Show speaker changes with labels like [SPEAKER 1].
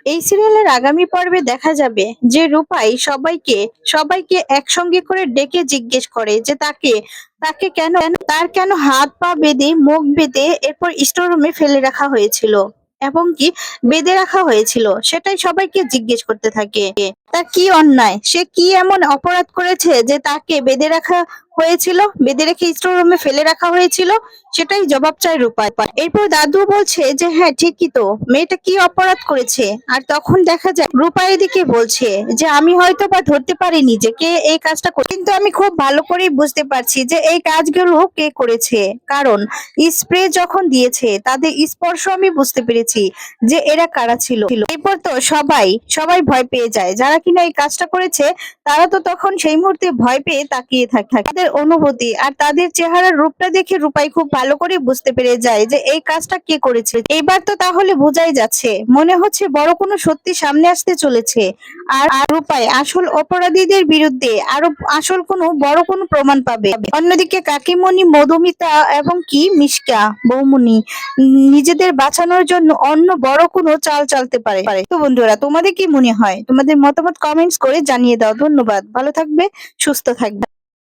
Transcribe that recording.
[SPEAKER 1] এই সিরিয়ালের আগামী পর্বে দেখা যাবে যে রূপাই সবাইকে সবাইকে একসঙ্গে করে ডেকে জিজ্ঞেস করে যে তাকে তাকে কেন তার কেন হাত পা বেঁধে মুখ বেঁধে এরপর স্টোর রুমে ফেলে রাখা হয়েছিল এবং কি বেঁধে রাখা হয়েছিল সেটাই সবাইকে জিজ্ঞেস করতে থাকে। তার কি অন্যায়, সে কি এমন অপরাধ করেছে যে তাকে বেঁধে রাখা হয়েছিল, বেঁধে রেখে স্টোর রুমে ফেলে রাখা হয়েছিল, সেটাই জবাব চায় রূপাই। এরপর দাদু বলছে যে হ্যাঁ ঠিকই তো, মেয়েটা কি অপরাধ করেছে। আর তখন দেখা যায় রূপাই এদিকে বলছে যে আমি হয়তো বা ধরতে পারিনি যে কে এই কাজটা করে, কিন্তু আমি খুব ভালো করেই বুঝতে পারছি যে এই কাজগুলো কে করেছে। কারণ স্প্রে যখন দিয়েছে তাদের স্পর্শ আমি বুঝতে পেরেছি যে এরা কারা ছিল। এরপর তো সবাই সবাই ভয় পেয়ে যায়, যারা কিনা এই কাজটা করেছে তারা তো তখন সেই মুহূর্তে ভয় পেয়ে তাকিয়ে থাকে। তাদের অনুভূতি আর তাদের চেহারার রূপটা দেখে রূপাই খুব ভালো করে বুঝতে পেরে যায় যে এই কাজটা কে করেছে। এইবার তো তাহলে বোঝাই যাচ্ছে, মনে হচ্ছে বড় কোনো সত্যি সামনে আসতে চলেছে। আর আর রূপাই আসল অপরাধীদের বিরুদ্ধে আরো আসল বড় কোনো প্রমাণ পাবে। অন্যদিকে কাকিমণি, মধুমিতা এবং কি মিশকা বৌমনি নিজেদের বাঁচানোর জন্য অন্য বড় কোনো চাল চালতে পারে। তো বন্ধুরা, তোমাদের কি মনে হয়? তোমাদের মতামত কমেন্টস করে জানিয়ে দাও। ধন্যবাদ, ভালো থাকবে, সুস্থ থাকবে।